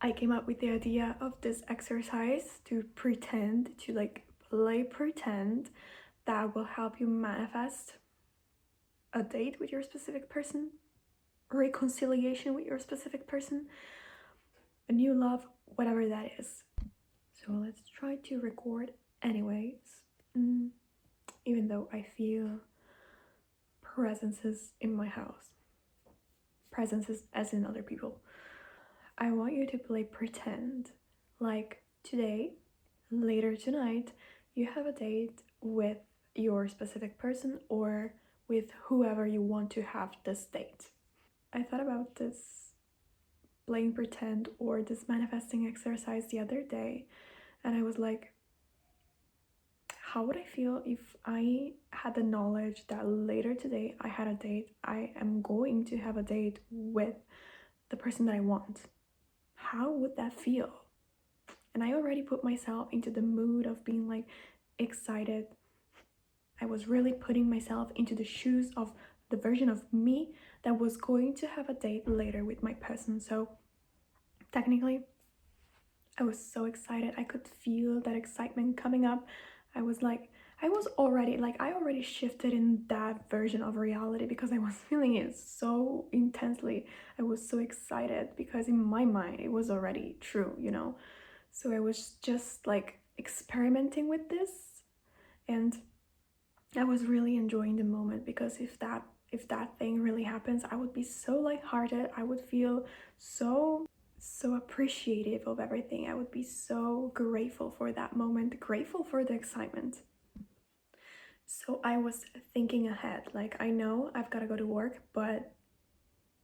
I came up with the idea of this exercise to pretend, to like play pretend, that will help you manifest a date with your specific person, reconciliation with your specific person, a new love, whatever that is. So let's try to record anyways. Even though I feel presences in my house. Presences as in other people. I want you to play pretend. Like today, later tonight, you have a date with your specific person or with whoever you want to have this date. I thought about this playing pretend or this manifesting exercise the other day, and I was like, how would I feel if I had the knowledge that later today I had a date, I am going to have a date with the person that I want? How would that feel? And I already put myself into the mood of being like excited. I was really putting myself into the shoes of the version of me that was going to have a date later with my person. So technically, I was so excited. I could feel that excitement coming up. I already shifted in that version of reality because I was feeling it so intensely. I was so excited because in my mind it was already true, you know? So I was just like experimenting with this, and I was really enjoying the moment because if that thing really happens, I would be so lighthearted. I would feel so appreciative of everything. I would be so grateful for that moment, grateful for the excitement. So I was thinking ahead, like I know I've got to go to work, but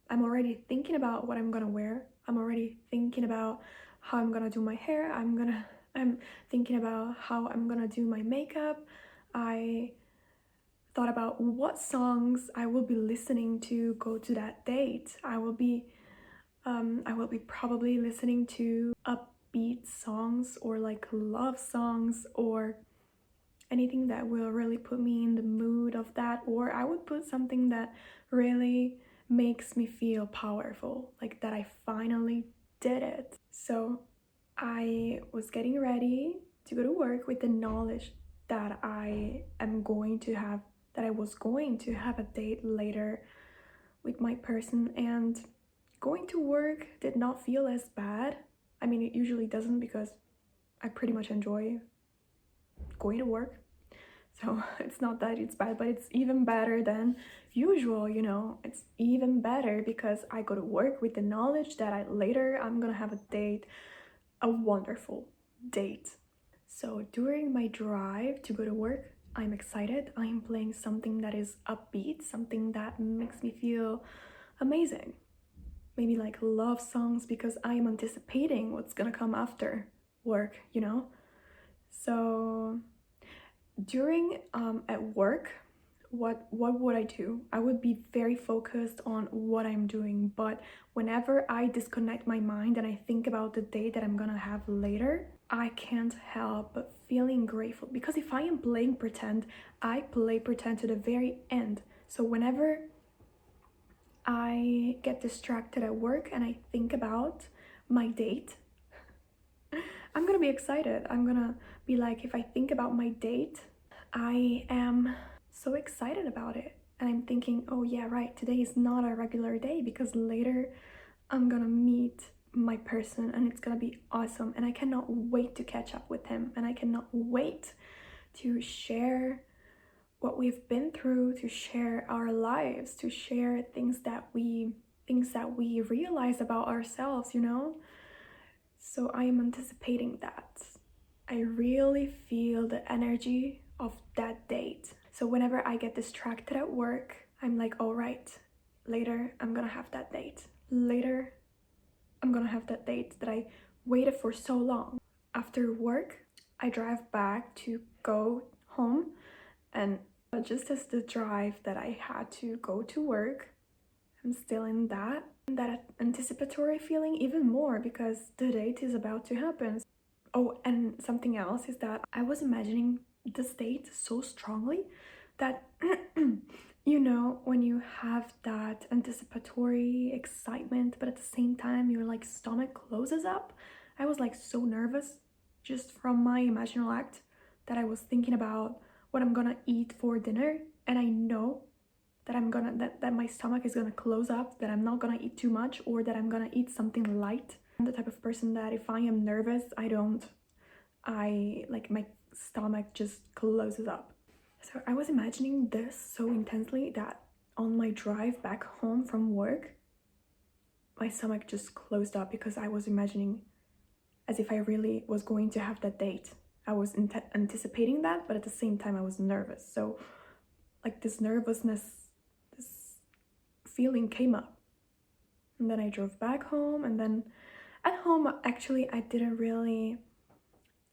I'm already thinking about what I'm gonna wear. I'm already thinking about how I'm gonna do my hair. I'm thinking about how I'm gonna do my makeup. I thought about what songs I will be listening to go to that date. I will be probably listening to upbeat songs or like love songs or anything that will really put me in the mood of that, or I would put something that really makes me feel powerful, like that I finally did it. So I was getting ready to go to work with the knowledge that I was going to have a date later with my person, and going to work did not feel as bad. I mean, it usually doesn't because I pretty much enjoy going to work. So it's not that it's bad, but it's even better than usual, you know? It's even better because I go to work with the knowledge that I'm gonna have a date, a wonderful date. So during my drive to go to work, I'm excited. I'm playing something that is upbeat, something that makes me feel amazing. Maybe like love songs because I'm anticipating what's gonna come after work, you know? So during at work, what would I do? I would be very focused on what I'm doing, but whenever I disconnect my mind and I think about the day that I'm gonna have later, I can't help but feeling grateful because if I am playing pretend, I play pretend to the very end. So whenever I get distracted at work and I think about my date, I'm gonna be excited. I'm gonna be like, if I think about my date, I am so excited about it. And I'm thinking, oh yeah, right, today is not a regular day because later I'm gonna meet my person and it's gonna be awesome. And I cannot wait to catch up with him. And I cannot wait to share what we've been through, to share our lives, to share things that we realize about ourselves, you know? So I am anticipating that. I really feel the energy of that date. So whenever I get distracted at work, I'm like, all right, later I'm gonna have that date. Later I'm gonna have that date that I waited for so long. After work, I drive back to go home, and just as the drive that I had to go to work, I'm still in that anticipatory feeling even more because the date is about to happen. Oh, and something else is that I was imagining this date so strongly that You know, when you have that anticipatory excitement, but at the same time your like stomach closes up. I was like so nervous just from my imaginal act that I was thinking about what I'm gonna eat for dinner, and I know that that my stomach is gonna close up, that I'm not gonna eat too much, or that I'm gonna eat something light. I'm the type of person that if I am nervous, I like my stomach just closes up. So I was imagining this so intensely that on my drive back home from work, my stomach just closed up because I was imagining as if I really was going to have that date. I was anticipating that, but at the same time I was nervous. So like this nervousness, this feeling came up. And then I drove back home, and then at home actually I didn't really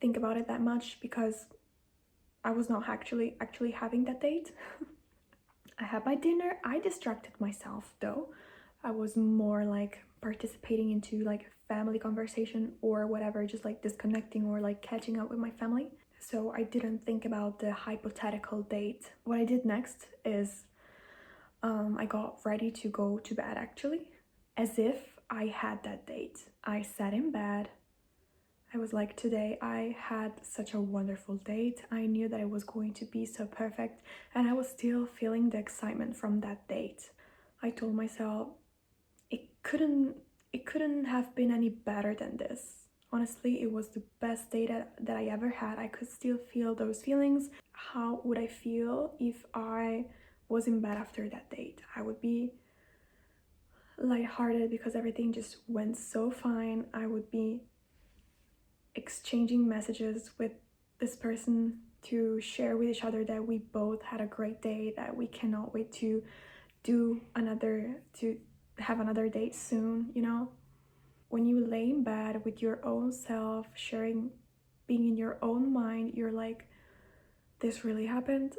think about it that much because I was not actually having that date. I had my dinner. I distracted myself though. I was more like participating into like family conversation or whatever, just like disconnecting or like catching up with my family. So I didn't think about the hypothetical date. What I did next is I got ready to go to bed actually, as if I had that date. I sat in bed. I was like, today I had such a wonderful date. I knew that it was going to be so perfect, and I was still feeling the excitement from that date. I told myself it couldn't have been any better than this. Honestly, it was the best date that I ever had. I could still feel those feelings. How would I feel if I was in bed after that date? I would be lighthearted because everything just went so fine. I would be exchanging messages with this person to share with each other that we both had a great day, that we cannot wait to have another date soon, you know? When you lay in bed with your own self, sharing, being in your own mind, you're like, this really happened.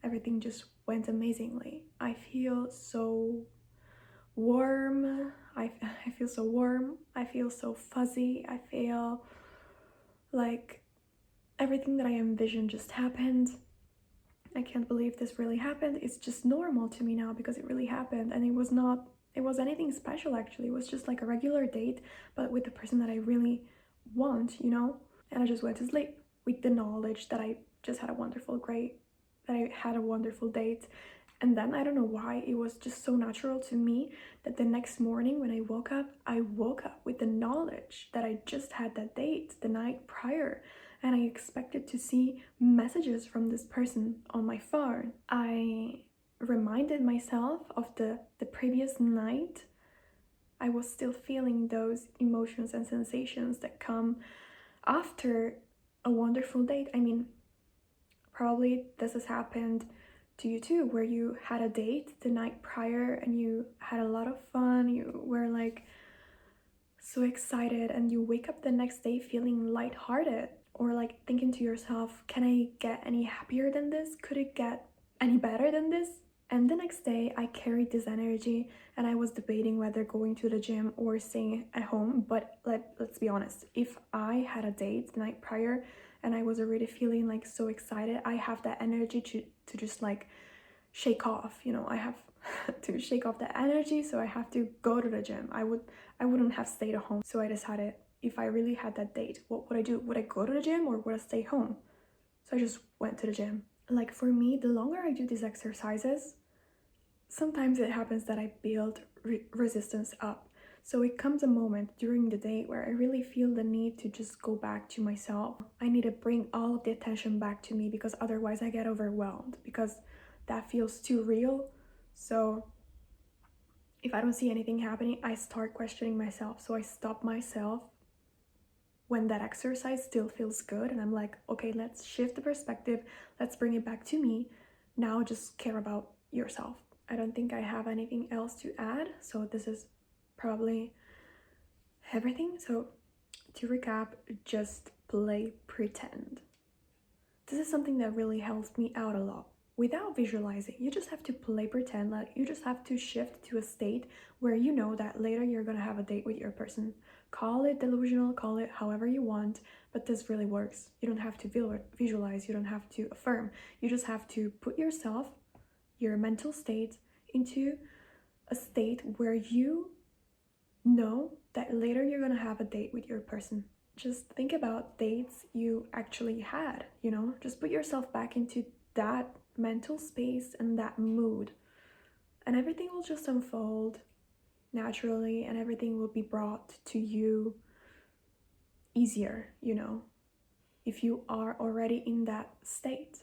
Everything just went amazingly. I feel so warm. I feel so warm. I feel so fuzzy. I feel like everything that I envisioned just happened. I can't believe this really happened. It's just normal to me now because it really happened, and it was anything special actually. It was just like a regular date, but with the person that I really want, you know? And I just went to sleep with the knowledge that I just had a wonderful date. And then I don't know why, it was just so natural to me that the next morning when I woke up with the knowledge that I just had that date the night prior, and I expected to see messages from this person on my phone. I reminded myself of the previous night. I was still feeling those emotions and sensations that come after a wonderful date. I mean, probably this has happened to you too, where you had a date the night prior and you had a lot of fun, you were like so excited, and you wake up the next day feeling lighthearted, or like thinking to yourself, can I get any happier than this? Could it get any better than this? And the next day I carried this energy, and I was debating whether going to the gym or staying at home. But let's be honest, if I had a date the night prior and I was already feeling like so excited, I have that energy to just like shake off, you know. I have to shake off the energy, so I have to go to the gym. I wouldn't have stayed at home. So I decided, if I really had that date, what would I do? Would I go to the gym or would I stay home? So I just went to the gym. Like for me, the longer I do these exercises, sometimes it happens that I build resistance up. So it comes a moment during the day where I really feel the need to just go back to myself. I need to bring all of the attention back to me, because otherwise I get overwhelmed, because that feels too real. So if I don't see anything happening, I start questioning myself. So I stop myself when that exercise still feels good, and I'm like, okay, let's shift the perspective, let's bring it back to me. Now just care about yourself. I don't think I have anything else to add, so this is probably everything. So to recap, just play pretend. This is something that really helps me out a lot. Without visualizing, you just have to play pretend. Like, you just have to shift to a state where you know that later you're gonna have a date with your person. Call it delusional, call it however you want, but this really works. You don't have to visualize, you don't have to affirm. You just have to put yourself your mental state into a state where you know that later you're gonna have a date with your person. Just think about dates you actually had, you know? Just put yourself back into that mental space and that mood, and everything will just unfold naturally and everything will be brought to you easier, you know, if you are already in that state.